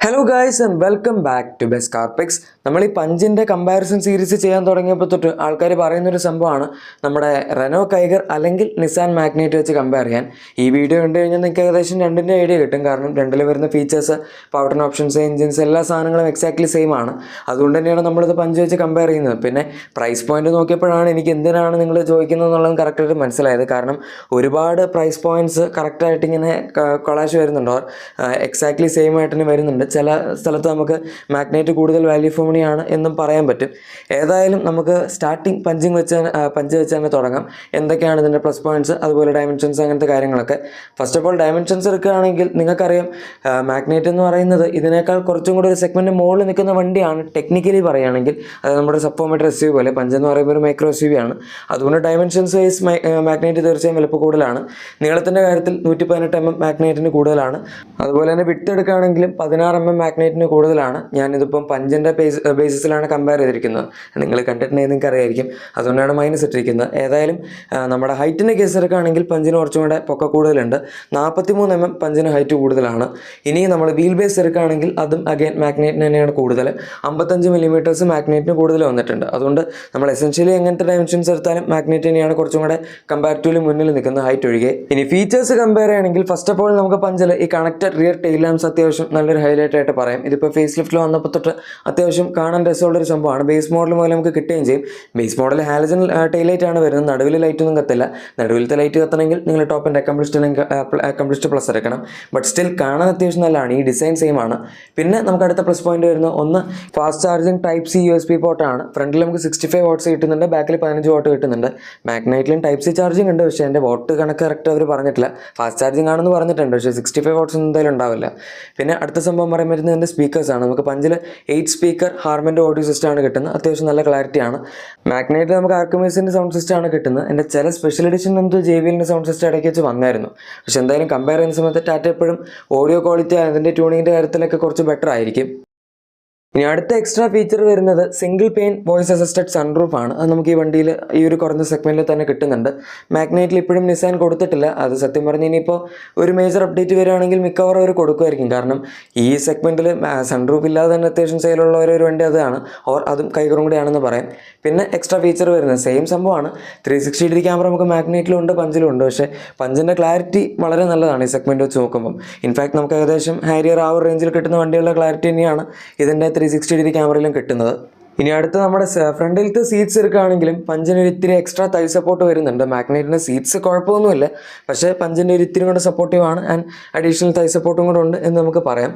Hello guys and welcome back to best car picks. നമ്മൾ ഈ പഞ്ചിൻ്റെ comparison series ചെയ്യാൻ തുടങ്ങിയപ്പോൾ തൊട്ട് ആൾക്കാർ പറയുന്നൊരു സംഭവമാണ് നമ്മുടെ റെനോ കൈഗർ അല്ലെങ്കിൽ നിസാൻ മാഗ്നൈറ്റ് വെച്ച് കമ്പയർ ചെയ്യാൻ. ഈ വീഡിയോ കണ്ടു കഴിഞ്ഞാൽ നിങ്ങൾക്ക് ഏകദേശം രണ്ടിൻ്റെ ഐഡിയ കിട്ടും. കാരണം രണ്ടിൽ വരുന്ന features, power trim options, engines എല്ലാ സാധനങ്ങളും എക്സാക്ട്ലി സെയിം ആണ്. അതുകൊണ്ട് തന്നെയാണ് നമ്മളിത് പഞ്ച് വെച്ച് കമ്പയർ ചെയ്യുന്നത്. പിന്നെ പ്രൈസ് പോയിന്റ് നോക്കിയപ്പോഴാണ് എനിക്ക് എന്തിനാണ് നിങ്ങൾ ചോദിക്കുന്നത് എന്നുള്ളത് കറക്റ്റായിട്ട് മനസ്സിലായത്. കാരണം ഒരുപാട് പ്രൈസ് പോയിന്റ്സ് കറക്റ്റായിട്ട് ഇങ്ങനെ കൊളാഷ് വരുന്നുണ്ടോ, എക്സാക്ട്ലി സെയിം ആയിട്ട് തന്നെ വരുന്നുണ്ട്. ചില സ്ഥലത്ത് നമുക്ക് മാഗ്നൈറ്റ് കൂടുതൽ വാല്യൂ ഫോർ മണി ആണ് എന്നും പറയാൻ പറ്റും. ഏതായാലും നമുക്ക് സ്റ്റാർട്ടിങ് പഞ്ച് വെച്ച് തന്നെ തുടങ്ങാം. എന്തൊക്കെയാണ് ഇതിൻ്റെ പ്ലസ് പോയിന്റ്സ്, അതുപോലെ ഡയമെൻഷൻസ്, അങ്ങനത്തെ കാര്യങ്ങളൊക്കെ. ഫസ്റ്റ് ഓഫ് ഓൾ ഡയമെൻഷൻസ് എടുക്കുകയാണെങ്കിൽ നിങ്ങൾക്കറിയാം, മാഗ്നൈറ്റ് എന്ന് പറയുന്നത് ഇതിനേക്കാൾ കുറച്ചും കൂടി ഒരു സെഗ്മെൻറ്റ് മുകളിൽ നിൽക്കുന്ന വണ്ടിയാണ് ടെക്നിക്കലി പറയുകയാണെങ്കിൽ. അത് നമ്മുടെ സപ്പോമീറ്റർ എസ് യു പോലെ, പഞ്ച് എന്ന് പറയുമ്പോൾ ഒരു മൈക്രോ എസ് യു വി ആണ്. അതുകൊണ്ട് ഡയമെൻഷൻസ് വൈസ് മാഗ്നൈറ്റ് തീർച്ചയായും വലുപ്പം കൂടുതലാണ്. നീളത്തിൻ്റെ കാര്യത്തിൽ 118 mm മാഗ്നൈറ്റിന് കൂടുതലാണ്. അതുപോലെ തന്നെ വിട്ട് എടുക്കുകയാണെങ്കിലും 16 mm മാഗ്നൈറ്റിന് കൂടുതലാണ്. ഞാനിതിപ്പം പഞ്ചിൻ്റെ ബേസിസിലാണ് കമ്പയർ ചെയ്തിരിക്കുന്നത്. നിങ്ങൾ കണ്ടിട്ടുണ്ടെങ്കിൽ നിങ്ങൾക്ക് അറിയായിരിക്കും, അതുകൊണ്ടാണ് മൈനസ് ഇട്ടിരിക്കുന്നത്. ഏതായാലും നമ്മുടെ ഹൈറ്റിൻ്റെ കേസ് എടുക്കുകയാണെങ്കിൽ പഞ്ചിന് കുറച്ചും കൂടെ പൊക്ക കൂടുതലുണ്ട്. 43 mm പഞ്ചിന് ഹൈറ്റ് കൂടുതലാണ്. ഇനി നമ്മൾ വീൽ ബേസ് എടുക്കുകയാണെങ്കിൽ അതും അഗൈൻ മാഗ്നൈറ്റിന് തന്നെയാണ് കൂടുതൽ. 55 mm മാഗ്നൈറ്റിന് കൂടുതൽ വന്നിട്ടുണ്ട്. അതുകൊണ്ട് നമ്മൾ എസെൻഷ്യലി എങ്ങനത്തെ ഡയമെൻഷൻസ് എടുത്താലും മാഗ്നൈറ്റ് തന്നെയാണ് കുറച്ചും കൂടെ കമ്പാരിറ്റീവ്ലി മുന്നിൽ നിൽക്കുന്നത്, ഹൈറ്റ് ഒഴികെ. ഇനി ഫീച്ചേഴ്സ് കമ്പയർ ചെയ്യുകയാണെങ്കിൽ ഫസ്റ്റ് ഓഫ് ഓൾ നമുക്ക് പഞ്ചിൽ ഈ കണക്റ്റഡ് റിയർ ടെയിൽ ലാംപ്സ് അത്യാവശ്യം നല്ലൊരു ഹൈലൈറ്റ് ആയിട്ട് പറയാം. ഇതിപ്പോൾ ഫേസ് ലിഫ്റ്റിൽ വന്നപ്പോൾ തൊട്ട് അത്യാവശ്യം കാണാൻ രസമുള്ളൊരു സംഭവമാണ്. ബേസ് മോഡൽ മുതൽ നമുക്ക് കിട്ടുകയും ചെയ്യും. ബേസ് മോഡൽ ഹാലജൻ ടൈലൈറ്റ് ആണ് വരുന്നത്. നടുവിൽ ലൈറ്റൊന്നും കത്തില്ല. നടുവിലത്തെ ലൈറ്റ് കത്തണമെങ്കിൽ നിങ്ങൾ ടോപ്പ് ആൻഡ് അക്കംപ്ലിഷ്ഡ് പ്ലസ് എടുക്കണം. ബട്ട് സ്റ്റിൽ കാണാൻ അത്യാവശ്യം നല്ലതാണ്. ഈ ഡിസൈൻ സെയിം ആണ്. പിന്നെ നമുക്ക് അടുത്ത പ്ലസ് പോയിന്റ് വരുന്നത് ഒന്ന് fast charging type C USB പോർട്ടാണ്. ഫ്രണ്ടിൽ നമുക്ക് 65 വാട്ട്സ് കിട്ടുന്നുണ്ട്, ബാക്കിൽ 15 വാട്ട് കിട്ടുന്നുണ്ട്. മാഗ്നൈറ്റിലും ടൈപ്പ് സി ചാർജിങ് ഉണ്ട്, പക്ഷേ എൻ്റെ വാട്ട് കണക്ക് കറക്റ്റ് അവർ പറഞ്ഞിട്ടില്ല. ഫാസ്റ്റ് ചാർജിങ് ആണെന്ന് പറഞ്ഞിട്ടുണ്ട്, പക്ഷേ 65 വാട്ട്സ് എന്തായാലും ഉണ്ടാവില്ല. പിന്നെ അടുത്ത സംഭവം പറയാൻ പറ്റുന്നത് എൻ്റെ സ്പീക്കേഴ്സാണ്. നമുക്ക് പഞ്ചിൽ 8 സ്പീക്കർ ഹാർമൻ്റെ ഓഡിയോ സിസ്റ്റമാണ് കിട്ടുന്നത്. അത്യാവശ്യം നല്ല ക്ലാരിറ്റിയാണ്. മാഗ്നൈറ്റിൽ നമുക്ക് ആർക്കമൈസിൻ്റെ സൗണ്ട് സിസ്റ്റമാണ് കിട്ടുന്നത്. എൻ്റെ ചില സ്പെഷ്യൽ എഡിഷൻ എന്തോ JBLൻ്റെ സൗണ്ട് സിസ്റ്റം ഇടയ്ക്ക് വെച്ച് വന്നായിരുന്നു. പക്ഷേ എന്തായാലും കമ്പയർ ചെയ്യുന്ന സമയത്ത് ടാറ്റ എപ്പോഴും ഓഡിയോ ക്വാളിറ്റി അതിൻ്റെ ട്യൂണിങ്ങിൻ്റെ കാര്യത്തിലൊക്കെ കുറച്ച് ബെറ്റർ ആയിരിക്കും. ഇനി അടുത്ത എക്സ്ട്രാ ഫീച്ചർ വരുന്നത് single pain voice assisted sunroof ആണ്. അത് നമുക്ക് ഈ വണ്ടിയിൽ ഈ ഒരു കുറഞ്ഞ സെഗ്മെൻറ്റിൽ തന്നെ കിട്ടുന്നുണ്ട്. മാഗ്നൈറ്റിൽ ഇപ്പോഴും നിസാൻ കൊടുത്തിട്ടില്ല. അത് സത്യം പറഞ്ഞ് ഇനിയിപ്പോൾ ഒരു മേജർ അപ്ഡേറ്റ് വരികയാണെങ്കിൽ മിക്കവാറും അവർ കൊടുക്കുമായിരിക്കും. കാരണം ഈ സെഗ്മെൻറ്റിൽ സൺറൂഫ് ഇല്ലാതെ തന്നെ അത്യാവശ്യം സെയിലുള്ള ഒരു വണ്ടി അതാണ്, ഓർ അതും കൈകറും കൂടിയാണെന്ന് പറയാം. പിന്നെ എക്സ്ട്രാ ഫീച്ചർ വരുന്നത് സെയിം സംഭവമാണ്. 360 ഡിഗ്രി ക്യാമറ നമുക്ക് മാഗ്നൈറ്റിലും ഉണ്ട്, പഞ്ചിലും ഉണ്ട്. പക്ഷേ പഞ്ചിൻ്റെ ക്ലാരിറ്റി വളരെ നല്ലതാണ് ഈ സെഗ്മെൻറ്റ് വെച്ച് നോക്കുമ്പം. ഇൻഫാക്ട് നമുക്ക് ഏകദേശം ഹാരിയർ ആ ഒരു റേഞ്ചിൽ കിട്ടുന്ന വണ്ടികളുടെ ക്ലാരിറ്റി തന്നെയാണ് ഇതിൻ്റെ 360 ഡിഗ്രി ക്യാമറയിലും കിട്ടുന്നത്. ഇനി അടുത്ത് നമ്മുടെ ഫ്രണ്ടിലത്തെ സീറ്റ്സ് എടുക്കുകയാണെങ്കിലും പഞ്ചിന് ഒരു ഇത്തിരി എക്സ്ട്രാ തൈ സപ്പോർട്ട് വരുന്നുണ്ട്. മാഗ്നൈറ്റിൻ്റെ സീറ്റ്സ് കുഴപ്പമൊന്നുമില്ല, പക്ഷേ പഞ്ചിൻ്റെ ഒരു ഇത്തിരി കൂടെ സപ്പോർട്ടീവ് ആണ്. ആൻഡ് അഡീഷണൽ തൈ സപ്പോർട്ടും കൂടെ ഉണ്ട് എന്ന് നമുക്ക് പറയാം.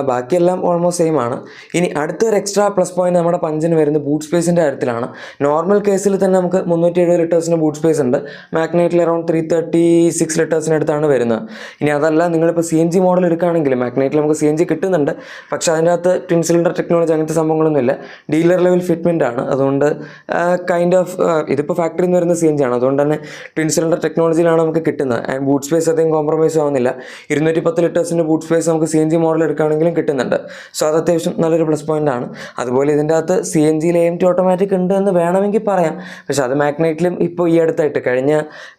ബാക്കിയെല്ലാം ഓൾമോസ്റ്റ് സെയിം ആണ്. ഇനി അടുത്തൊരു എക്സ്ട്രാ പ്ലസ് പോയിന്റ് നമ്മുടെ പഞ്ചിന് വരുന്നത് ബൂട്ട് സ്പേസിൻ്റെ കാര്യത്തിലാണ്. നോർമൽ കേസിൽ തന്നെ നമുക്ക് 370 ലിറ്റേഴ്സിൻ്റെ ബൂട്ട് സ്പേസ് ഉണ്ട്. മാഗ്നൈറ്റിൽ അറൗണ്ട് 336 ലിറ്റേഴ്സിനടുത്താണ് വരുന്നത്. ഇനി അതല്ല, നിങ്ങളിപ്പോൾ CNG മോഡൽ എടുക്കുകയാണെങ്കിൽ മാഗ്നൈറ്റിൽ നമുക്ക് CNG കിട്ടുന്നുണ്ട്, പക്ഷേ അതിൻ്റെ അകത്ത് ട്വിൻ സിലിണ്ടർ ടെക്നോളജി അങ്ങനത്തെ സംഭവങ്ങളൊന്നുമില്ല. ഡീലർ ലെവൽ ഫിറ്റ്മെൻ്റ് ആണ്. അതുകൊണ്ട് കൈൻഡ് ഓഫ് ഇതിപ്പോൾ ഫാക്ടറിയിൽ നിന്ന് വരുന്ന CNG ആണ്. അതുകൊണ്ട് തന്നെ ട്വിൻ സിലിണ്ടർ ടെക്നോളജിയിലാണ് നമുക്ക് കിട്ടുന്നത്. ആൻഡ് ബൂട്ട് സ്പേസ് അധികം കോംപ്രമൈസ് ആവുന്നില്ല. 210 ലിറ്റേഴ്സിൻ്റെ ബൂട്ട് സ്പേസ് നമുക്ക് CNG മോഡൽ എടുക്കുകയാണെങ്കിലും കിട്ടുന്നുണ്ട്. സോ അത് അത്യാവശ്യം നല്ലൊരു പ്ലസ് പോയിൻ്റ് ആണ്. അതുപോലെ ഇതിൻ്റെ അകത്ത് CNGയിൽ AMT ഓട്ടോമാറ്റിക് ഉണ്ട് എന്ന് വേണമെങ്കിൽ പറയാം. പക്ഷേ അത് മാഗ്നൈറ്റിലും ഇപ്പോൾ ഈ അടുത്തായിട്ട് കഴിഞ്ഞ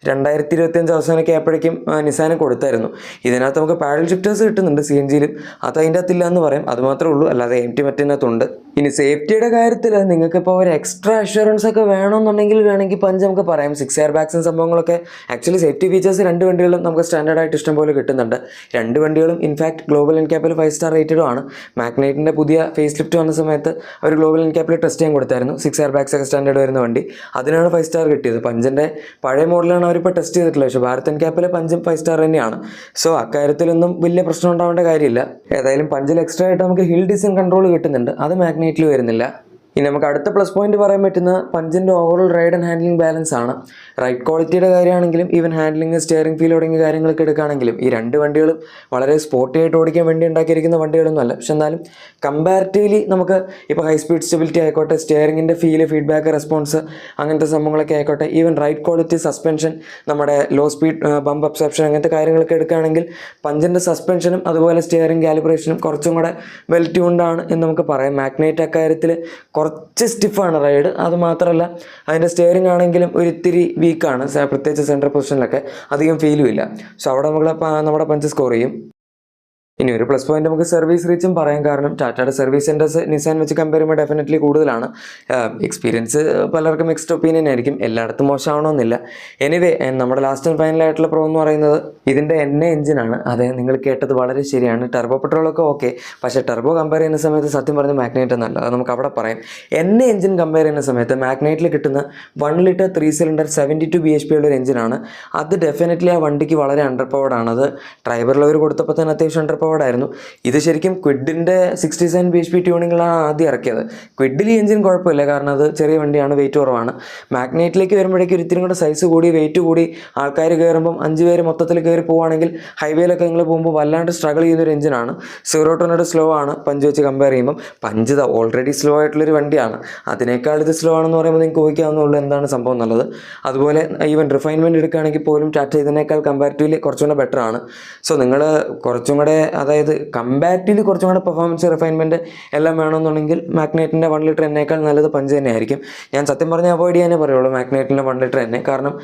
2025 അവസാനമൊക്കെ ആയപ്പോഴേക്കും നിസാന് കൊടുത്തായിരുന്നു. ഇതിനകത്ത് നമുക്ക് പാഡൽ ഷിഫ്റ്റേഴ്സ് കിട്ടുന്നുണ്ട് CNGയിലും. അത് അതിൻ്റെ അകത്തില്ല എന്ന് പറയാം. അതുമാത്രമേ ഉള്ളൂ, അല്ലാതെ AMT മറ്റേതിനകത്തുണ്ട്. ഇനി സേഫ്റ്റിയുടെ കാര്യത്തിൽ നിങ്ങൾക്കിപ്പോൾ ഒരു എക്സ്ട്രാ അഷുറൻസ് ഒക്കെ വേണമെന്നുണ്ടെങ്കിൽ വേണമെങ്കിൽ പഞ്ച് നമുക്ക് പറയാം. 6 എയർ ബാഗ്സും സംഭവങ്ങളൊക്കെ ആക്ച്വലി സേഫ്റ്റി ഫീച്ചേഴ്സ് രണ്ട് വണ്ടികളും നമുക്ക് സ്റ്റാൻഡേർഡായിട്ട് ഇഷ്ടംപോലെ കിട്ടുന്നുണ്ട്. രണ്ട് വണ്ടികളും ഇൻഫാക്ട് ഗ്ലോബൽ എൻക്യാപ്പിൽ 5 സ്റ്റാർ റേറ്റഡും ആണ്. മാഗ്നൈറ്റിൻ്റെ പുതിയ ഫേസ് ലിഫ്റ്റ് വന്ന സമയത്ത് അവർ ഗ്ലോബൽ എൻക്യാപ്പിൽ ടെസ്റ്റ് ചെയ്യാൻ കൊടുത്തായിരുന്നു. 6 എയർ ബാഗ്സ് ഒക്കെ സ്റ്റാൻഡേർഡ് വരുന്ന വണ്ടി, അതിനാണ് 5 സ്റ്റാർ കിട്ടിയത്. പഞ്ചിൻ്റെ പഴയ മോഡലാണ് അവരിപ്പോൾ ടെസ്റ്റ് ചെയ്തിട്ടുള്ളത്. പക്ഷേ ഭാരത് എൻക്യാപ്പിൽ പഞ്ചും 5 സ്റ്റാർ തന്നെയാണ്. സോ അക്കാര്യത്തിലൊന്നും വലിയ പ്രശ്നം ഉണ്ടാവേണ്ട കാര്യമില്ല. ഏതായാലും പഞ്ചിൽ എക്സ്ട്രാ ആയിട്ട് നമുക്ക് ഹിൽ ഡിസൈൻ കൺട്രോൾ കിട്ടുന്നുണ്ട്. അത് മാഗ്നൈറ്റിൽ വരുന്നില്ല. ഇനി നമുക്ക് അടുത്ത പ്ലസ് പോയിന്റ് പറയാൻ പറ്റുന്ന പഞ്ചിൻ്റെ overall ride and handling balance ആണ്. റൈഡ് ക്വാളിറ്റിയുടെ കാര്യമാണെങ്കിലും ഈവൻ ഹാൻഡ്ലിംഗ്, സ്റ്റിയറിംഗ് ഫീൽ തുടങ്ങിയ കാര്യങ്ങളൊക്കെ എടുക്കുകയാണെങ്കിലും ഈ രണ്ട് വണ്ടികളും വളരെ സ്പോർട്ടി ആയിട്ട് ഓടിക്കാൻ വേണ്ടി ഉണ്ടാക്കിയിരിക്കുന്ന വണ്ടികളൊന്നും അല്ല. പക്ഷെ എന്നാലും കമ്പാരിറ്റീവ്ലി നമുക്ക് ഇപ്പോൾ ഹൈ സ്പീഡ് സ്റ്റെബിലിറ്റി ആയിക്കോട്ടെ, സ്റ്റിയറിംഗിൻ്റെ ഫീഡ്ബാക്ക്, റെസ്പോൺസ്, അങ്ങനത്തെ സംഭവങ്ങളൊക്കെ ആയിക്കോട്ടെ, ഈവൻ റൈഡ് ക്വാളിറ്റി, സസ്പെൻഷൻ, നമ്മുടെ ലോ സ്പീഡ് ബംപ് അബ്സോർപ്ഷൻ, അങ്ങനത്തെ കാര്യങ്ങളൊക്കെ എടുക്കുകയാണെങ്കിൽ പഞ്ചിൻ്റെ സസ്പെൻഷനും അതുപോലെ സ്റ്റിയറിംഗ് കാലിബ്രേഷനും കുറച്ചും കൂടെ വെൽ ട്യൂൺഡ് എന്ന് നമുക്ക് പറയാം. മാഗ്നൈറ്റ് അക്കാര്യത്തിൽ കുറച്ച് സ്റ്റിഫാണ് റൈഡ്. അതുമാത്രമല്ല അതിൻ്റെ സ്റ്റിയറിംഗ് ആണെങ്കിലും ഒരു ഇത്തിരി വീക്കാണ്, പ്രത്യേകിച്ച് സെൻട്രൽ പൊസിഷനിലൊക്കെ അധികം ഫീലും ഇല്ല. സോ അവിടെ നമ്മുടെ പഞ്ച് സ്കോർ ചെയ്യും. ഇനി ഒരു പ്ലസ് പോയിന്റ് നമുക്ക് സർവീസ് റീച്ചും പറയാം. കാരണം ടാറ്റയുടെ സർവീസ് സെൻറ്റേഴ്സ് നിസാൻ വെച്ച് കമ്പയർ ചെയ്യുമ്പോൾ ഡെഫിനറ്റ്ലി കൂടുതലാണ്. എക്സ്പീരിയൻസ് പലർക്കും മിക്സ്ഡ് ഒപ്പീനിയൻ ആയിരിക്കും, എല്ലായിടത്തും മോശമാവണമെന്നില്ല. എനിവേ നമ്മുടെ ലാസ്റ്റ് ആൻഡ് ഫൈനൽ ആയിട്ടുള്ള പ്രോ എന്ന് പറയുന്നത് ഇതിൻ്റെ NA എഞ്ചിനാണ്. അതെ, നിങ്ങൾ കേട്ടത് വളരെ ശരിയാണ്. ടർബോ പെട്രോളൊക്കെ ഓക്കെ, പക്ഷേ ടർബോ കമ്പയർ ചെയ്യുന്ന സമയത്ത് സത്യം പറഞ്ഞ് മാഗ്നൈറ്റ് എന്നല്ല, അത് നമുക്ക് അവിടെ പറയാം. NA എഞ്ചിൻ കമ്പയർ ചെയ്യുന്ന സമയത്ത് മാഗ്നൈറ്റിൽ കിട്ടുന്ന 1 ലിറ്റർ 3 സിലിണ്ടർ 72 bhp ഉള്ള ഒരു എഞ്ചിനാണ്. അത് ഡെഫിനറ്റ്ലി ആ വണ്ടിക്ക് വളരെ അണ്ടർ പവർഡ് ആണ്. അത് ഡ്രൈവറിൽ അവർ കൊടുത്തപ്പോൾ തന്നെ അത്യാവശ്യം അണ്ടർ ആയിരുന്നു. ഇത് ശരിക്കും ക്വിഡിൻ്റെ 67 bhp ട്യൂണിങ്ങിലാണ് ആദ്യം ഇറക്കിയത്. ക്വിഡിൽ ഈ എഞ്ചിൻ കുഴപ്പമില്ല, കാരണം അത് ചെറിയ വണ്ടിയാണ്, വെയിറ്റ് കുറവാണ്. മാഗ്നൈറ്റിലേക്ക് വരുമ്പോഴേക്കും ഒരിത്തിരി കൂടെ സൈസ് കൂടി വെയിറ്റ് കൂടി ആൾക്കാർ കയറുമ്പം 5 പേര് മൊത്തത്തിൽ കയറി പോവുകയാണെങ്കിൽ ഹൈവേയിലൊക്കെ നിങ്ങൾ പോകുമ്പോൾ വല്ലാണ്ട് സ്ട്രഗിൾ ചെയ്യുന്നൊരു എഞ്ചിനാണ്. 0-100 സ്ലോ ആണ് പഞ്ച് വെച്ച് കമ്പയർ ചെയ്യുമ്പം. പഞ്ച് ഓൾറെഡി സ്ലോ ആയിട്ടുള്ളൊരു വണ്ടിയാണ്, അതിനേക്കാൾ ഇത് സ്ലോ ആണെന്ന് പറയുമ്പോൾ നിങ്ങൾക്ക് ഊഹിക്കാവുന്നുള്ളൂ എന്താണ് സംഭവം എന്നുള്ളത്. അതുപോലെ ഈവൻ റിഫൈൻമെൻറ്റ് എടുക്കുകയാണെങ്കിൽ പോലും ടാറ്റ ഇതിനേക്കാൾ കമ്പാരിറ്റീവ്ലി കുറച്ചും കൂടെ ബെറ്റർ ആണ്. സോ നിങ്ങൾ കുറച്ചും കൂടെ, അതായത് കമ്പാരിറ്റീവ്ലി കുറച്ചും കൂടെ പെർഫോമൻസ് റിഫൈൻമെൻറ്റ് എല്ലാം വേണമെന്നുണ്ടെങ്കിൽ മാഗ്നൈറ്റിൻ്റെ 1 ലിറ്റർ എന്നേക്കാൾ നല്ലത് പഞ്ച് തന്നെയായിരിക്കും. ഞാൻ സത്യം പറഞ്ഞാൽ അവോയ്ഡ് ചെയ്യാനേ പറയുള്ളൂ മാഗ്നൈറ്റിൻ്റെ 1 ലിറ്റർ തന്നെ. കാരണം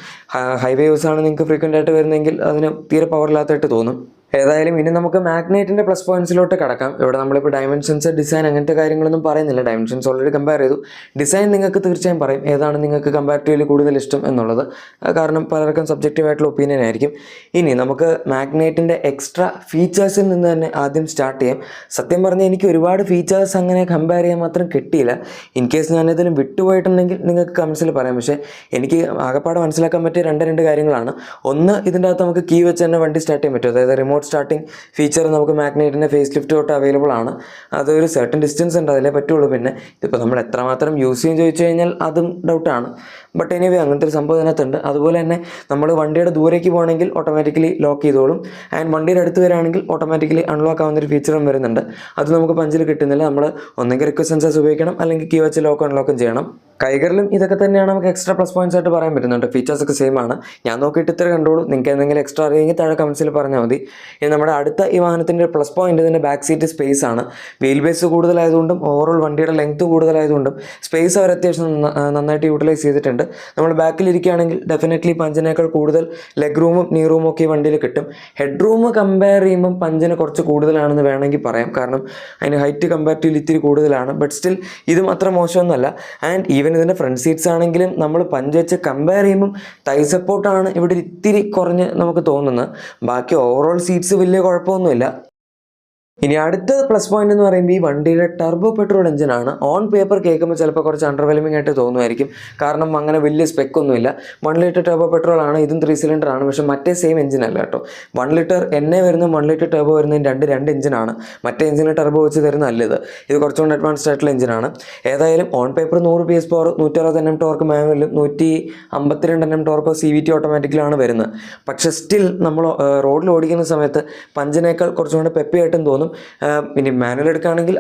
ഹൈവേ യൂസാണ് നിങ്ങൾക്ക് ഫ്രീക്വൻ്റ് ആയിട്ട് വരുന്നതെങ്കിൽ അതിന് തീരെ പവറില്ലാത്തായിട്ട് തോന്നും. ഏതായാലും ഇനി നമുക്ക് മാഗ്നൈറ്റിൻ്റെ പ്ലസ് പോയിന്റ്സിലോട്ട് കടക്കാം. ഇവിടെ നമ്മളിപ്പോൾ ഡയമെൻഷൻസ്, ഡിസൈൻ അങ്ങനത്തെ കാര്യങ്ങളൊന്നും പറയുന്നില്ല. ഡയമെൻഷൻസ് ഓൾറെഡി കമ്പയർ ചെയ്തു. ഡിസൈൻ നിങ്ങൾക്ക് തീർച്ചയായും പറയും ഏതാണ് നിങ്ങൾക്ക് കമ്പാരിറ്റീവ്ലി കൂടുതൽ ഇഷ്ടം എന്നുള്ളത്, കാരണം പലർക്കും സബ്ജക്റ്റീവ് ആയിട്ടുള്ള ഒപ്പീനിയൻ ആയിരിക്കും. ഇനി നമുക്ക് മാഗ്നൈറ്റിൻ്റെ എക്സ്ട്രാ ഫീച്ചേഴ്സിൽ നിന്ന് തന്നെ ആദ്യം സ്റ്റാർട്ട് ചെയ്യാം. സത്യം പറഞ്ഞാൽ എനിക്ക് ഒരുപാട് ഫീച്ചേഴ്സ് അങ്ങനെ കമ്പയർ ചെയ്യാൻ മാത്രം കിട്ടിയില്ല. ഇൻ കേസ് ഞാനിതിലും വിട്ടുപോയിട്ടുണ്ടെങ്കിൽ നിങ്ങൾക്ക് കമൻസിൽ പറയാം. പക്ഷേ എനിക്ക് ആകെപ്പാടെ മനസ്സിലാക്കാൻ പറ്റിയ രണ്ട് കാര്യങ്ങളാണ്. ഒന്ന്, ഇതിൻ്റെ അകത്ത് നമുക്ക് കീ വെച്ച് തന്നെ വണ്ടി സ്റ്റാർട്ട് ചെയ്യാൻ പറ്റും. അതായത് റിമോട്ട് സ്റ്റാർട്ടിംഗ് ഫീച്ചർ നമുക്ക് മാഗ്നൈറ്റിൻ്റെ ഫേസ് ലിഫ്റ്റ് തൊട്ട് അവൈലബിൾ ആണ്. അതൊരു സർട്ടൻ ഡിസ്റ്റൻസ് ഉണ്ട്, അതിലേ പറ്റുള്ളൂ. പിന്നെ ഇതിപ്പോൾ നമ്മൾ എത്രമാത്രം യൂസ് ചെയ്യും ചോദിച്ചു കഴിഞ്ഞാൽ അതും ഡൗട്ടാണ്. ബട്ട് എനിവേ അങ്ങനത്തെ ഒരു സംഭവം ഇതിനകത്തുണ്ട്. അതുപോലെ തന്നെ നമ്മൾ വണ്ടിയുടെ ദൂരേക്ക് പോകണമെങ്കിൽ ഓട്ടോമാറ്റിക്കലി ലോക്ക് ചെയ്തോളും. ആൻഡ് വണ്ടിയുടെ അടുത്ത് വരികയാണെങ്കിൽ ഓട്ടോമാറ്റിക്കലി അൺലോക്ക് ആവുന്നൊരു ഫീച്ചറും വരുന്നുണ്ട്. അത് നമുക്ക് പഞ്ചിൽ കിട്ടുന്നില്ല. നമ്മൾ ഒന്നെങ്കിൽ റിക്വസ്റ്റ് സെൻസേഴ്സ് ഉപയോഗിക്കണം, അല്ലെങ്കിൽ കീ വെച്ച് ലോക്ക് അൺലോക്കും ചെയ്യണം. കൈകളിലും ഇതൊക്കെ തന്നെയാണ് നമുക്ക് എക്സ്ട്രാ പ്ലസ് പോയിന്റ്സ് ആയിട്ട് പറയാൻ പറ്റുന്നുണ്ട്. ഫീച്ചേഴ്സൊക്കെ സെയിം ആണ്. ഞാൻ നോക്കിയിട്ട് ഇത്ര കണ്ടോളൂ. നിങ്ങൾക്ക് എന്തെങ്കിലും എക്സ്ട്രാ അറിയെങ്കിൽ താഴെ കമൻസിൽ പറഞ്ഞാൽ മതി. ഇനി നമ്മുടെ അടുത്ത ഈ വാഹനത്തിൻ്റെ പ്ലസ് പോയിന്റ് ഇതിൻ്റെ ബാക്ക് സീറ്റ് സ്പേസ് ആണ്. വീൽ ബേസ് കൂടുതലായതുകൊണ്ടും ഓവറോൾ വണ്ടിയുടെ ലെങ്ത് കൂടുതലായതുകൊണ്ടും സ്പേസ് അവർ അത്യാവശ്യം നന്നായിട്ട് യൂട്ടിലൈസ് ചെയ്തിട്ടുണ്ട്. നമ്മൾ ബാക്കിലിരിക്കുകയാണെങ്കിൽ ഡെഫിനറ്റ്ലി പഞ്ചിനേക്കാൾ കൂടുതൽ ലെഗ് റൂമും നീ റൂമും ഒക്കെ ഈ വണ്ടിയിൽ കിട്ടും. ഹെഡ് റൂം കമ്പയർ ചെയ്യുമ്പം പഞ്ചിന് കുറച്ച് കൂടുതലാണെന്ന് വേണമെങ്കിൽ പറയാം, കാരണം അതിന് ഹൈറ്റ് കമ്പാരിറ്റീവ്ലി ഇത്തിരി കൂടുതലാണ്. ബട്ട് സ്റ്റിൽ ഇതും അത്ര മോശമൊന്നുമല്ല. ആൻഡ് ഈവൻ ഇതിൻ്റെ ഫ്രണ്ട് സീറ്റ്സ് ആണെങ്കിലും നമ്മൾ പഞ്ച് വെച്ച് കമ്പയർ ചെയ്യുമ്പം തൈ സപ്പോർട്ടാണ് ഇവിടെ ഇത്തിരി കുറഞ്ഞ് നമുക്ക് തോന്നുന്നത്. ബാക്കി ഓവറോൾ സീറ്റ്സ് വലിയ കുഴപ്പമൊന്നുമില്ല. ഇനി അടുത്ത പ്ലസ് പോയിന്റ് എന്ന് പറയുമ്പോൾ ഈ വണ്ടിയുടെ ടർബോ പെട്രോൾ എഞ്ചിനാണ്. ഓൺ പേപ്പർ കേൾക്കുമ്പോൾ ചിലപ്പോൾ കുറച്ച് അണ്ടർവെൽമിംഗ് ആയിട്ട് തോന്നുമായിരിക്കും, കാരണം അങ്ങനെ വലിയ സ്പെക്കൊന്നുമില്ല. 1 ലിറ്റർ ടർബോ പെട്രോൾ ആണ്, ഇതും 3 സിലിണ്ടർ ആണ്. പക്ഷേ മറ്റേ സെയിം എഞ്ചിനല്ല കേട്ടോ. 1 ലിറ്റർ NA വരുന്ന 1 ലിറ്റർ ടർബോ വരുന്നതിന് രണ്ട് എഞ്ചിനാണ്. മറ്റേ എഞ്ചിന് ടർബോ വെച്ച് തരുന്ന നല്ലത്. ഇത് കുറച്ചുകൂടി അഡ്വാൻസ്ഡ് ആയിട്ടുള്ള എഞ്ചിനാണ്. ഏതായാലും on paper 100 PS power, 160 Nm torque മാനുവലും 152 Nm ടോർക്ക് CVT ഓട്ടോമാറ്റിക്കലാണ് വരുന്നത്. പക്ഷേ സ്റ്റിൽ നമ്മൾ റോഡിൽ ഓടിക്കുന്ന സമയത്ത് പഞ്ചിനേക്കാൾ കുറച്ചും കൂടെ പെപ്പിയായിട്ടും തോന്നും. ഇനി മാനുവൽ എടുക്കുകയാണെങ്കിൽ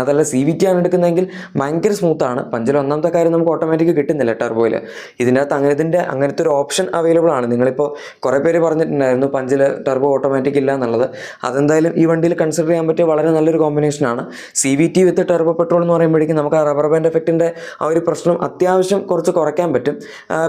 അതല്ല CVT ആണ് എടുക്കുന്നതെങ്കിൽ ഭയങ്കര സ്മൂത്താണ്. പഞ്ചിൽ ഒന്നാമത്തെ കാര്യം നമുക്ക് ഓട്ടോമാറ്റിക് കിട്ടുന്നില്ല ടർബോയിൽ. ഇതിനകത്ത് അങ്ങനത്തെ ഒരു ഓപ്ഷൻ അവൈലബിൾ ആണ്. നിങ്ങളിപ്പോൾ കുറേ പേര് പറഞ്ഞിട്ടുണ്ടായിരുന്നു പഞ്ചിൽ ടർബോ ഓട്ടോമാറ്റിക് ഇല്ല എന്നുള്ളത്. അതെന്തായാലും ഈ വണ്ടിയിൽ കൺസിഡർ ചെയ്യാൻ പറ്റിയ വളരെ നല്ലൊരു കോമ്പിനേഷനാണ്. CVT വിത്ത് ടർബോ പെട്രോൾ എന്ന് പറയുമ്പോഴേക്കും നമുക്ക് ആ റബ്ബർ ബാൻഡ് എഫക്റ്റിൻ്റെ ആ ഒരു പ്രശ്നം അത്യാവശ്യം കുറച്ച് കുറയ്ക്കാൻ പറ്റും.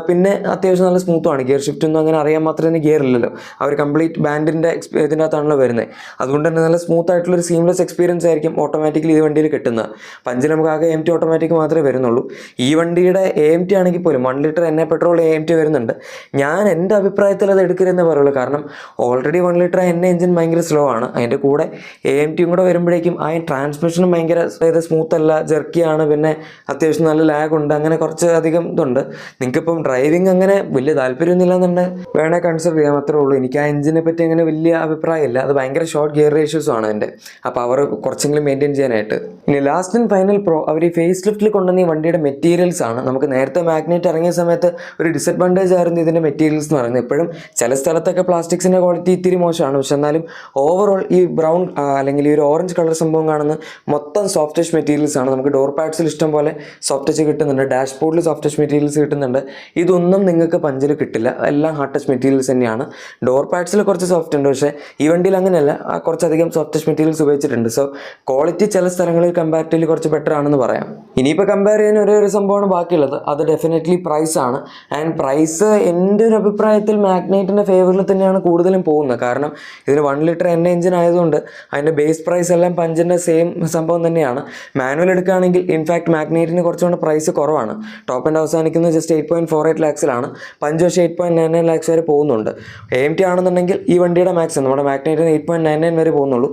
പിന്നെ അത്യാവശ്യം നല്ല സ്മൂത്തുമാണ്. ഗിയർ ഷിഫ്റ്റ് ഒന്നും അങ്ങനെ അറിയാൻ മാത്രമേ ഗിയർ ഇല്ലല്ലോ, ആ ഒരു കംപ്ലീറ്റ് ബാൻഡിൻ്റെ ഇതിനകത്താണല്ലോ വരുന്നത്. അതുകൊണ്ട് തന്നെ നല്ല സ്മൂത്ത് ആയിട്ടുള്ളൊരു സീംലെസ് എക്സ്പീരിയൻസ് ആയിരിക്കും ഓട്ടോമാറ്റിക്കലി ഈ വണ്ടിയിൽ കിട്ടുന്നത്. പഞ്ചിൽ നമുക്ക് ആകെ AMT ഓട്ടോമാറ്റിക് മാത്രമേ വരുന്നുള്ളൂ. ഈ വണ്ടിയുടെ AMT ആണെങ്കിൽ പോലും 1 ലിറ്റർ NA പെട്രോൾ AMT വരുന്നുണ്ട്. ഞാൻ എൻ്റെ അഭിപ്രായത്തിൽ അത് എടുക്കരുതെന്നേ പറയുള്ളൂ, കാരണം ഓൾറെഡി 1 ലിറ്റർ NA എഞ്ചിൻ ഭയങ്കര സ്ലോ ആണ്. അതിൻ്റെ കൂടെ AMTയും കൂടെ വരുമ്പോഴേക്കും ആ ട്രാൻസ്മിഷനും ഭയങ്കര സ്മൂത്ത് അല്ല, ജെർക്കിയാണ്. പിന്നെ അത്യാവശ്യം നല്ല ലാഗ് ഉണ്ട്. അങ്ങനെ കുറച്ച് അധികം ഇതുണ്ട്. നിങ്ങൾക്കിപ്പം ഡ്രൈവിംഗ് അങ്ങനെ വലിയ താല്പര്യമൊന്നുമില്ല എന്നുണ്ടെങ്കിൽ വേണേൽ കൺസിഡർ ചെയ്യാൻ മാത്രമേ ഉള്ളൂ. എനിക്ക് ആ എഞ്ചിനെ പറ്റി അങ്ങനെ വലിയ അഭിപ്രായമില്ല. അത് ഭയങ്കര ഷോർട്ട് ഗിയർ റേഷ്യോസും ആണ് അതിൻ്റെ. അപ്പോൾ അവർ കുറച്ചെങ്കിലും മെയിൻറ്റെയിൻ ചെയ്യാനായിട്ട്. ഇനി ലാസ്റ്റ് ആൻഡ് ഫൈനൽ പ്രോ അവർ ഈ ഫേസ് ലിഫ്റ്റിൽ കൊണ്ടുവന്ന ഈ വണ്ടിയുടെ മെറ്റീരിയൽസ് ആണ്. നമുക്ക് നേരത്തെ മാഗ്നൈറ്റ് ഇറങ്ങിയ സമയത്ത് ഒരു ഡിസഡ്വാൻറ്റേജ് ആയിരുന്നു ഇതിൻ്റെ മെറ്റീരിയൽസ് എന്ന് പറയുന്നത്. ഇപ്പോഴും ചില സ്ഥലത്തൊക്കെ പ്ലാസ്റ്റിക്സിൻ്റെ ക്വാളിറ്റി ഇത്തിരി മോശമാണ്. പക്ഷെ എന്നാലും ഓവറോൾ ഈ ബ്രൗൺ അല്ലെങ്കിൽ ഈ ഒരു ഓറഞ്ച് കളർ സംഭവം കാണുന്ന മൊത്തം സോഫ്റ്റ് ടച്ച് മെറ്റീരിയൽസ് ആണ്. നമുക്ക് ഡോർ പാഡ്സിൽ ഇഷ്ടം പോലെ സോഫ്റ്റ് ടച്ച് കിട്ടുന്നുണ്ട്, ഡാഷ്ബോർഡിൽ സോഫ്റ്റ് ടച്ച് മെറ്റീരിയൽസ് കിട്ടുന്നുണ്ട്. ഇതൊന്നും നിങ്ങൾക്ക് പഞ്ചിൽ കിട്ടില്ല, എല്ലാം ഹാർഡ് ടച്ച് മെറ്റീരിയൽസ് തന്നെയാണ്. ഡോർ പാഡ്സിൽ കുറച്ച് സോഫ്റ്റ് ഉണ്ട്, പക്ഷേ ഈ വണ്ടിയിൽ അങ്ങനെയല്ല, കുറച്ചധികം സോഫ്റ്റ് ടച്ച് മെറ്റീരിയൽസ് ഉപയോഗിച്ചിട്ടുണ്ട്. സോ ക്വാളിറ്റി ചില സ്ഥലങ്ങളിൽ കമ്പാരിറ്റീവ്ലി കുറച്ച് ബെറ്റർ ആണെന്ന് പറയാം. ഇനിയിപ്പോൾ കമ്പയർ ചെയ്യാൻ ഒരേ ഒരു സംഭവമാണ് ബാക്കിയുള്ളത്, അത് ഡെഫിനറ്റ്ലി പ്രൈസ് ആണ്. ആൻഡ് പ്രൈസ് എൻ്റെ ഒരു അഭിപ്രായത്തിൽ മാഗ്നൈറ്റിൻ്റെ ഫേവറിൽ തന്നെയാണ് കൂടുതലും പോകുന്നത്. കാരണം ഇതിന് 1 ലിറ്റർ എണ്ണ എഞ്ചിൻ ആയതുകൊണ്ട് അതിൻ്റെ ബേസ് പ്രൈസ് എല്ലാം പഞ്ചിൻ്റെ സെയിം സംഭവം തന്നെയാണ്. മാനുവൽ എടുക്കുകയാണെങ്കിൽ ഇൻഫാക്ട് മാഗ്നൈറ്റിന് കുറച്ചുകൂടെ പ്രൈസ് കുറവാണ്. ടോപ്പ് എൻഡ് അവസാനിക്കുന്നത് ജസ്റ്റ് 8.48 ലാക്സിലാണ്. പഞ്ച് പക്ഷേ 8.99 ലാക്സ് വരെ പോകുന്നുണ്ട്. AMT ആണെന്നുണ്ടെങ്കിൽ ഈ വണ്ടിയുടെ മാക്സിമം നമ്മുടെ മാഗ്നൈറ്റിന് 8.99 വരെ പോകുന്നുള്ളൂ.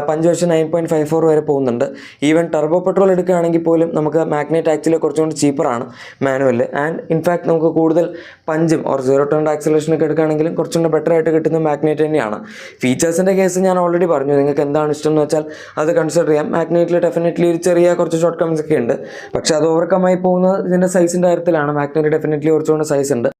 പഞ്ച് പക്ഷേ 9.54 വരെ പോകുന്നുണ്ട്. ഈവൻ ടർബോ പെട്രോൾ എടുക്കുകയാണെങ്കിൽ പോലും നമുക്ക് മാഗ്നൈറ്റ് ആക്ച്വലി കുറച്ചുകൂടി ചീപ്പറാണ് മാനുവൽ. ആൻഡ് ഇൻഫാക്ട് നമുക്ക് കൂടുതൽ പഞ്ചും ഓർ 0 to 100 ആക്സിലറേഷനൊക്കെ എടുക്കുകയാണെങ്കിലും കുറച്ചുകൂടി ബെറ്റർ ആയിട്ട് കിട്ടുന്ന മാഗ്നൈറ്റ് തന്നെയാണ്. ഫീച്ചേഴ്സിൻ്റെ കേസ് ഞാൻ ഓൾറെഡി പറഞ്ഞു, നിങ്ങൾക്ക് എന്താണ് ഇഷ്ടം എന്ന് വെച്ചാൽ അത് കൺസിഡർ ചെയ്യാം. മാഗ്നൈറ്റിൽ ഡെഫിനറ്റ്ലി ഒരു ചെറിയ കുറച്ച് ഷോർട്ട് കംസ് ഒക്കെ ഉണ്ട്, പക്ഷേ അത് ഓവർകം ആയി പോകുന്നത് ഇതിൻ്റെ സൈസിൻ്റെ കാര്യത്തിലാണ്. മാഗ്നൈറ്റ് ഡെഫിനറ്റ്ലി കുറച്ചുകൂടി സൈസ് ഉണ്ട്.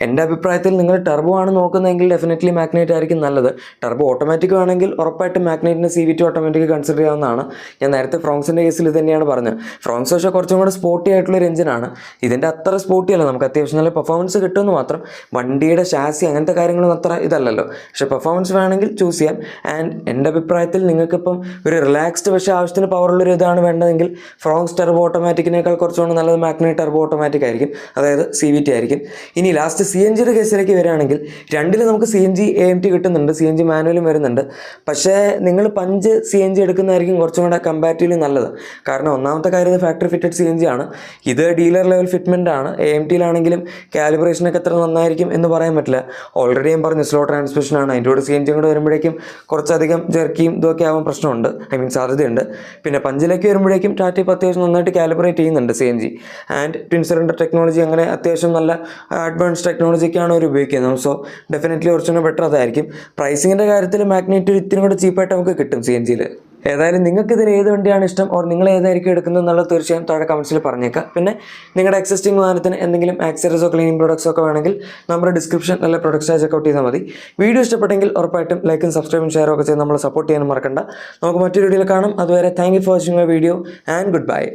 എൻ്റെ അഭിപ്രായത്തിൽ നിങ്ങൾ ടർബോ ആണ് നോക്കുന്നതെങ്കിൽ ഡെഫിനറ്റ്ലി മാഗ്നൈറ്റ് ആയിരിക്കും നല്ലത്. ടർബോ ഓട്ടോമാറ്റിക് വേണമെങ്കിൽ ഉറപ്പായിട്ടും മാഗ്നൈറ്റിന് CVT ഓട്ടോമാറ്റിക് കൺസിഡർ ചെയ്യാവുന്നതാണ്. ഞാൻ നേരത്തെ ഫ്രോങ്സിൻ്റെ കേസിൽ ഇത് തന്നെയാണ് പറഞ്ഞത്. ഫ്രോങ്സ് പക്ഷേ കുറച്ചും കൂടെ സ്പോർട്ടി ആയിട്ടുള്ളൊരു എഞ്ചിനാണ്. ഇതിൻ്റെ അത്ര സ്പോർട്ടി അല്ല, നമുക്ക് അത്യാവശ്യം നല്ല പെർഫോമൻസ് കിട്ടുമെന്ന് മാത്രം. വണ്ടിയുടെ ഷാസി അങ്ങനത്തെ കാര്യങ്ങളൊന്നും അത്ര ഇതല്ലല്ലോ, പക്ഷേ പെർഫോമൻസ് വേണമെങ്കിൽ ചൂസ് ചെയ്യാം. ആൻഡ് എൻ്റെ അഭിപ്രായത്തിൽ നിങ്ങൾക്കിപ്പം ഒരു റിലാക്സ്ഡ് പക്ഷേ ആവശ്യത്തിന് പവറുള്ളൊരു ഇതാണ് വേണ്ടതെങ്കിൽ ഫ്രോങ്സ് ടർബോ ഓട്ടോമാറ്റിക്കിനേക്കാൾ കുറച്ചുകൂടെ നല്ലത് മാഗ്നൈറ്റ് ടർബോ ഓട്ടോമാറ്റിക് ആയിരിക്കും, അതായത് CVT ആയിരിക്കും. ഇനി ലാസ്റ്റ് CNGയുടെ കേസിലേക്ക് വരികയാണെങ്കിൽ രണ്ടിൽ നമുക്ക് CNG AMT കിട്ടുന്നുണ്ട്, CNG മാനുവലും വരുന്നുണ്ട്. പക്ഷേ നിങ്ങൾ പഞ്ച് CNG എടുക്കുന്നതായിരിക്കും കുറച്ചും കൂടെ കമ്പാരിറ്റീവ്ലി നല്ലത്. കാരണം ഒന്നാമത്തെ കാര്യം ഫാക്ടറി ഫിറ്റഡ് CNG ആണ്, ഇത് ഡീലർ ലെവൽ ഫിറ്റ്മെൻ്റ് ആണ്. AMTയിലാണെങ്കിലും കാലിബ്രേഷനൊക്കെ എത്ര നന്നായിരിക്കും എന്ന് പറയാൻ പറ്റില്ല. ഓൾറെഡി ഞാൻ പറഞ്ഞു സ്ലോ ട്രാൻസ്മിഷൻ ആണ്, അതിൻ്റെ കൂടെ CNG കൂടെ വരുമ്പോഴേക്കും കുറച്ചധികം ജെർക്കിയും ഇതൊക്കെ ആവാൻ പ്രശ്നമുണ്ട്, സാധ്യതയുണ്ട്. പിന്നെ പഞ്ചിലേക്ക് വരുമ്പോഴേക്കും ടാറ്റ ഇപ്പോൾ അത്യാവശ്യം നന്നായിട്ട് കാലിബ്രേറ്റ് ചെയ്യുന്നുണ്ട് CNG. And twin cylinder technology അങ്ങനെ അത്യാവശ്യം നല്ല അഡ്വാൻസ് ടെക്നോളജിക്കാണ് അവർ ഉപയോഗിക്കുന്നത്. സോ ഡെഫിനറ്റ്ലി കുറച്ചുകൂടെ ബെറ്റർ അതായിരിക്കും. പ്രൈസിങ്ങിൻ്റെ കാര്യത്തിൽ മാഗ്നൈറ്റ് ഇത്തിരി കൂടെ ചീപ്പായിട്ട് നമുക്ക് കിട്ടും CNGയിൽ. ഏതായാലും നിങ്ങൾക്ക് ഇതിൽ ഏത് വണ്ടിയാണ് ഇഷ്ടം, ഓർ നിങ്ങൾ ഏതായിരിക്കും എടുക്കുന്നത് എന്നുള്ളത് തീർച്ചയായും താഴെ കമൻസിൽ പറഞ്ഞേക്കാം. പിന്നെ നിങ്ങളുടെ എക്സിസ്റ്റിംഗ് വാഹനത്തിന് എന്തെങ്കിലും ആക്സസറീസോ ക്ലീനിങ് പ്രോഡക്ട്സോ ഒക്കെ വേണമെങ്കിൽ നമ്മുടെ ഡിസ്ക്രിപ്ഷൻ നല്ല പ്രൊഡക്ട്സ് ചെക്കൗട്ട് ചെയ്താൽ മതി. വീഡിയോ ഇഷ്ടപ്പെട്ടെങ്കിൽ ഉറപ്പായിട്ടും ലൈക്കും സബ്സ്ക്രൈബും ഷെയറും ഒക്കെ ചെയ്ത് നമ്മളെ സപ്പോർട്ട് ചെയ്യാനും മറക്കണ്ട. നമുക്ക് മറ്റൊരു വീഡിയോയിൽ കാണാം. അതുവരെ thank you for watching my video and good bye.